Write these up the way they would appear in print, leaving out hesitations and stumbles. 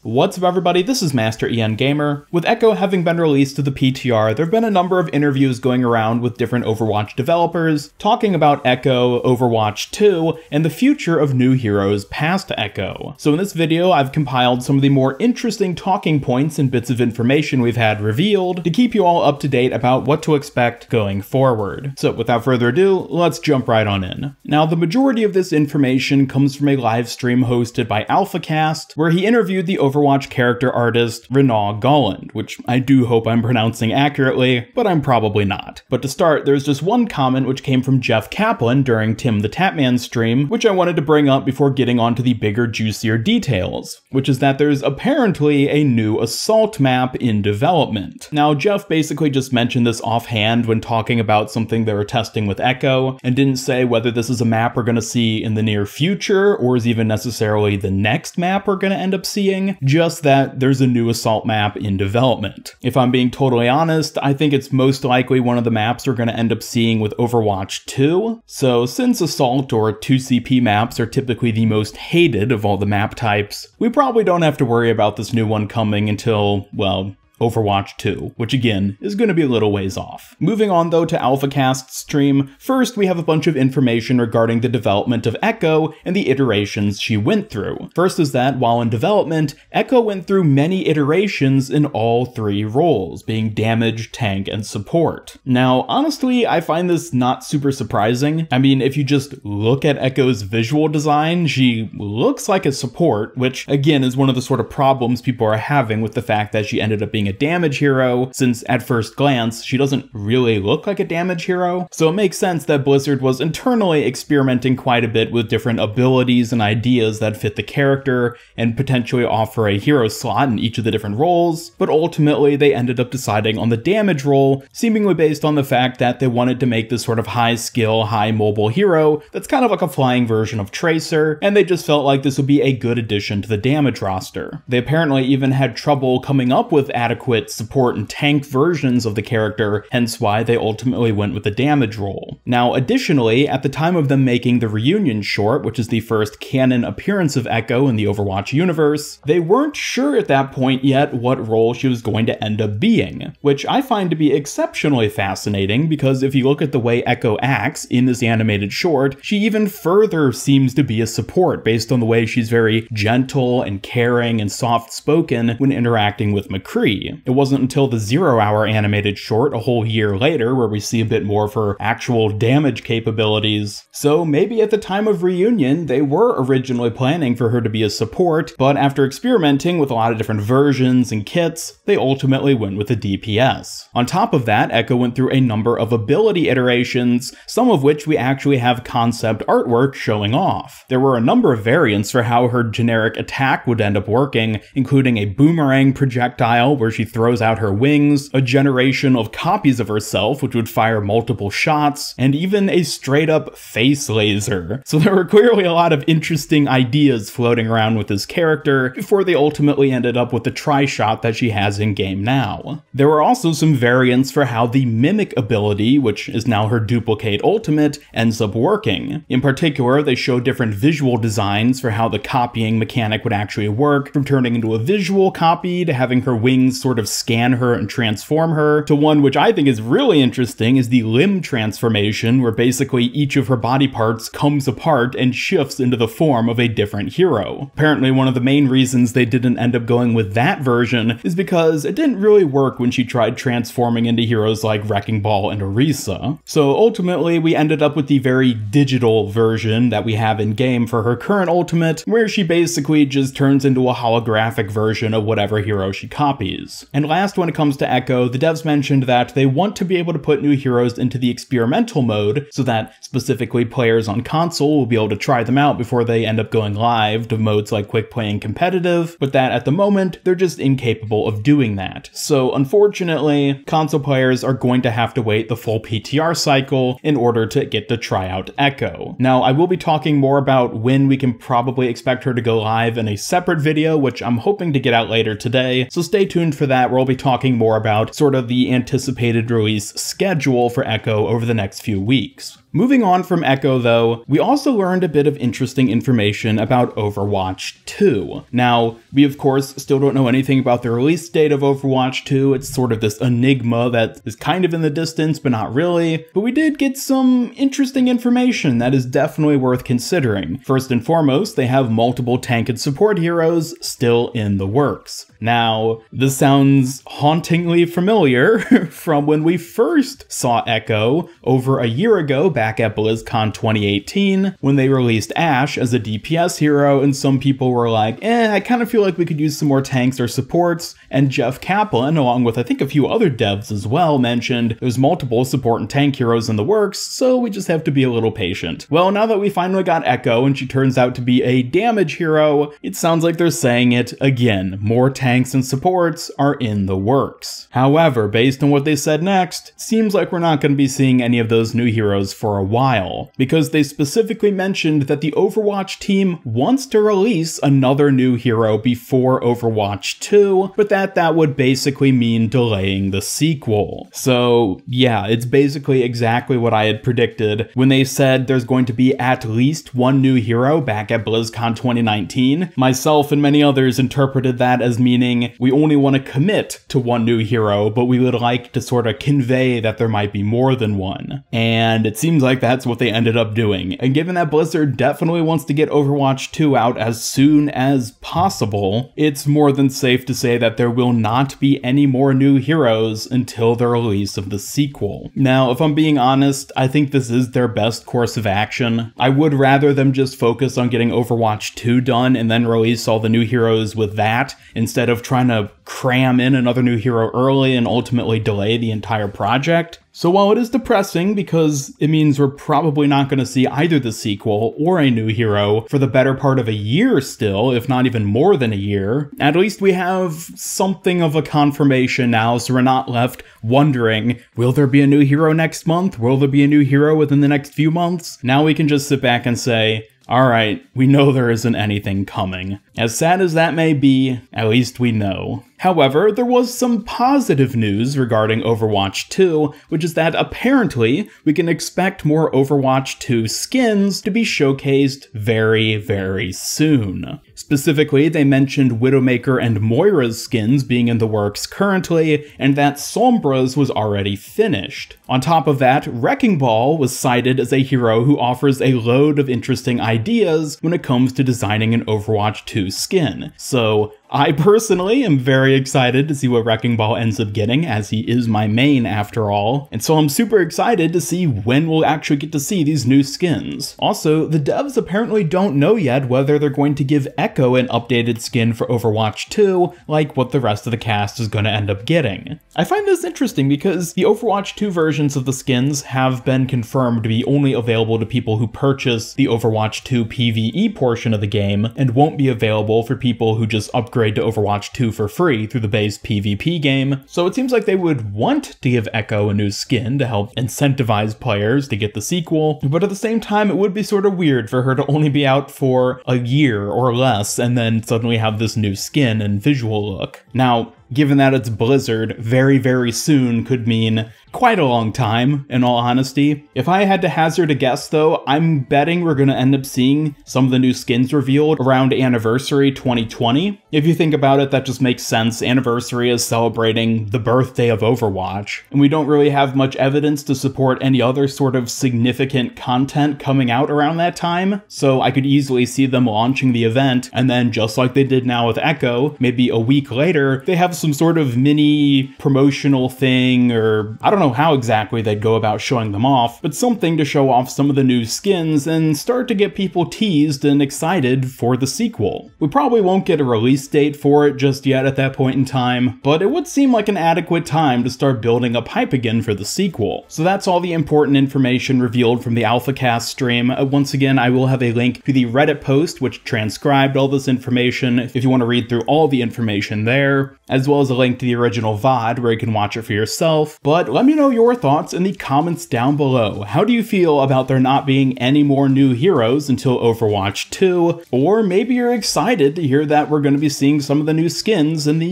What's up everybody, this is Master EN Gamer. With Echo having been released to the PTR, there have been a number of interviews going around with different Overwatch developers, talking about Echo, Overwatch 2, and the future of new heroes past Echo. So in this video, I've compiled some of the more interesting talking points and bits of information we've had revealed to keep you all up to date about what to expect going forward. So without further ado, let's jump right on in. Now, the majority of this information comes from a live stream hosted by AlphaCast, where he interviewed the Overwatch character artist Renaud Golland, which I do hope I'm pronouncing accurately, but I'm probably not. But to start, there's just one comment which came from Jeff Kaplan during Tim the Tatman stream, which I wanted to bring up before getting onto the bigger, juicier details, which is that there's apparently a new assault map in development. Now, Jeff basically just mentioned this offhand when talking about something they were testing with Echo, and didn't say whether this is a map we're going to see in the near future, or is even necessarily the next map we're going to end up seeing. Just that there's a new assault map in development. If I'm being totally honest, I think it's most likely one of the maps we're going to end up seeing with Overwatch 2. So since assault or 2CP maps are typically the most hated of all the map types, we probably don't have to worry about this new one coming until, well, Overwatch 2, which again is going to be a little ways off. Moving on though to AlphaCast's stream, first we have a bunch of information regarding the development of Echo and the iterations she went through. First is that while in development, Echo went through many iterations in all three roles, being damage, tank, and support. Now, honestly, I find this not super surprising. I mean, if you just look at Echo's visual design, she looks like a support, which again is one of the sort of problems people are having with the fact that she ended up being a damage hero, since at first glance, she doesn't really look like a damage hero. So it makes sense that Blizzard was internally experimenting quite a bit with different abilities and ideas that fit the character and potentially offer a hero slot in each of the different roles, but ultimately they ended up deciding on the damage role, seemingly based on the fact that they wanted to make this sort of high skill, high mobile hero that's kind of like a flying version of Tracer, and they just felt like this would be a good addition to the damage roster. They apparently even had trouble coming up with adequate support and tank versions of the character, hence why they ultimately went with the damage role. Now, additionally, at the time of them making the Reunion short, which is the first canon appearance of Echo in the Overwatch universe, they weren't sure at that point yet what role she was going to end up being, which I find to be exceptionally fascinating because if you look at the way Echo acts in this animated short, she even further seems to be a support based on the way she's very gentle and caring and soft-spoken when interacting with McCree. It wasn't until the 0 Hour animated short a whole year later where we see a bit more of her actual damage capabilities. So maybe at the time of Reunion, they were originally planning for her to be a support, but after experimenting with a lot of different versions and kits, they ultimately went with the DPS. On top of that, Echo went through a number of ability iterations, some of which we actually have concept artwork showing off. There were a number of variants for how her generic attack would end up working, including a boomerang projectile where she throws out her wings, a generation of copies of herself which would fire multiple shots, and even a straight up face laser. So there were clearly a lot of interesting ideas floating around with this character before they ultimately ended up with the tri-shot that she has in game now. There were also some variants for how the Mimic ability, which is now her duplicate ultimate, ends up working. In particular, they show different visual designs for how the copying mechanic would actually work, from turning into a visual copy to having her wings sort of scan her and transform her, to one which I think is really interesting is the limb transformation, where basically each of her body parts comes apart and shifts into the form of a different hero. Apparently one of the main reasons they didn't end up going with that version is because it didn't really work when she tried transforming into heroes like Wrecking Ball and Orisa. So ultimately we ended up with the very digital version that we have in game for her current ultimate, where she basically just turns into a holographic version of whatever hero she copies. And last, when it comes to Echo, the devs mentioned that they want to be able to put new heroes into the experimental mode so that specifically players on console will be able to try them out before they end up going live to modes like quick play and competitive, but that at the moment, they're just incapable of doing that. So unfortunately, console players are going to have to wait the full PTR cycle in order to get to try out Echo. Now, I will be talking more about when we can probably expect her to go live in a separate video, which I'm hoping to get out later today, so stay tuned for that, where I'll be talking more about sort of the anticipated release schedule for Echo over the next few weeks. Moving on from Echo though, we also learned a bit of interesting information about Overwatch 2. Now, we of course still don't know anything about the release date of Overwatch 2, it's sort of this enigma that is kind of in the distance but not really, but we did get some interesting information that is definitely worth considering. First and foremost, they have multiple tank and support heroes still in the works. Now, this sounds hauntingly familiar from when we first saw Echo over a year ago back at BlizzCon 2018 when they released Ashe as a DPS hero, and some people were like, I kind of feel like we could use some more tanks or supports, and Jeff Kaplan, along with I think a few other devs as well, mentioned there's multiple support and tank heroes in the works, so we just have to be a little patient. Well, now that we finally got Echo and she turns out to be a damage hero, it sounds like they're saying it again, more tanks and supports are in the works. However, based on what they said next, it seems like we're not going to be seeing any of those new heroes for a while, because they specifically mentioned that the Overwatch team wants to release another new hero before Overwatch 2, but that would basically mean delaying the sequel. So yeah, it's basically exactly what I had predicted when they said there's going to be at least one new hero back at BlizzCon 2019. Myself and many others interpreted that as meaning we only want to commit to one new hero, but we would like to sort of convey that there might be more than one. And it seems like that's what they ended up doing. And given that Blizzard definitely wants to get Overwatch 2 out as soon as possible, it's more than safe to say that there will not be any more new heroes until the release of the sequel. Now, if I'm being honest, I think this is their best course of action. I would rather them just focus on getting Overwatch 2 done and then release all the new heroes with that, instead of trying to cram in another new hero early and ultimately delay the entire project. So while it is depressing because it means we're probably not going to see either the sequel or a new hero for the better part of a year still, if not even more than a year, at least we have something of a confirmation now, so we're not left wondering, will there be a new hero next month? Will there be a new hero within the next few months? Now we can just sit back and say, alright, we know there isn't anything coming. As sad as that may be, at least we know. However, there was some positive news regarding Overwatch 2, which is that apparently we can expect more Overwatch 2 skins to be showcased very, very soon. Specifically, they mentioned Widowmaker and Moira's skins being in the works currently, and that Sombra's was already finished. On top of that, Wrecking Ball was cited as a hero who offers a load of interesting ideas when it comes to designing an Overwatch 2 skin. So I personally am very excited to see what Wrecking Ball ends up getting, as he is my main after all, and so I'm super excited to see when we'll actually get to see these new skins. Also, the devs apparently don't know yet whether they're going to give Echo an updated skin for Overwatch 2, like what the rest of the cast is going to end up getting. I find this interesting because the Overwatch 2 versions of the skins have been confirmed to be only available to people who purchase the Overwatch 2 PvE portion of the game, and won't be available for people who just upgrade to Overwatch 2 for free through the base PvP game, so it seems like they would want to give Echo a new skin to help incentivize players to get the sequel, but at the same time it would be sort of weird for her to only be out for a year or less and then suddenly have this new skin and visual look. Now, given that it's Blizzard, very, very soon could mean quite a long time, in all honesty. If I had to hazard a guess though, I'm betting we're going to end up seeing some of the new skins revealed around Anniversary 2020. If you think about it, that just makes sense. Anniversary is celebrating the birthday of Overwatch, and we don't really have much evidence to support any other sort of significant content coming out around that time, so I could easily see them launching the event, and then just like they did now with Echo, maybe a week later, they have some sort of mini promotional thing, or I don't know how exactly they'd go about showing them off, but something to show off some of the new skins and start to get people teased and excited for the sequel. We probably won't get a release date for it just yet at that point in time, but it would seem like an adequate time to start building up hype again for the sequel. So that's all the important information revealed from the AlphaCast stream. Once again, I will have a link to the Reddit post which transcribed all this information if you want to read through all the information there, as as well as a link to the original VOD where you can watch it for yourself. But let me know your thoughts in the comments down below. How do you feel about there not being any more new heroes until Overwatch 2? Or maybe you're excited to hear that we're going to be seeing some of the new skins in the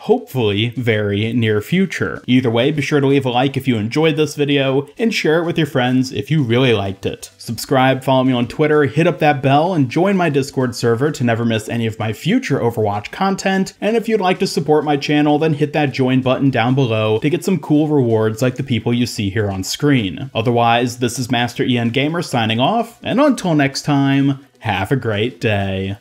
hopefully very near future. Either way, be sure to leave a like if you enjoyed this video, and share it with your friends if you really liked it. Subscribe, follow me on Twitter, hit up that bell, and join my Discord server to never miss any of my future Overwatch content. And if you'd like to support my channel, then hit that join button down below to get some cool rewards like the people you see here on screen. Otherwise, this is Master Gamer signing off, and until next time, have a great day.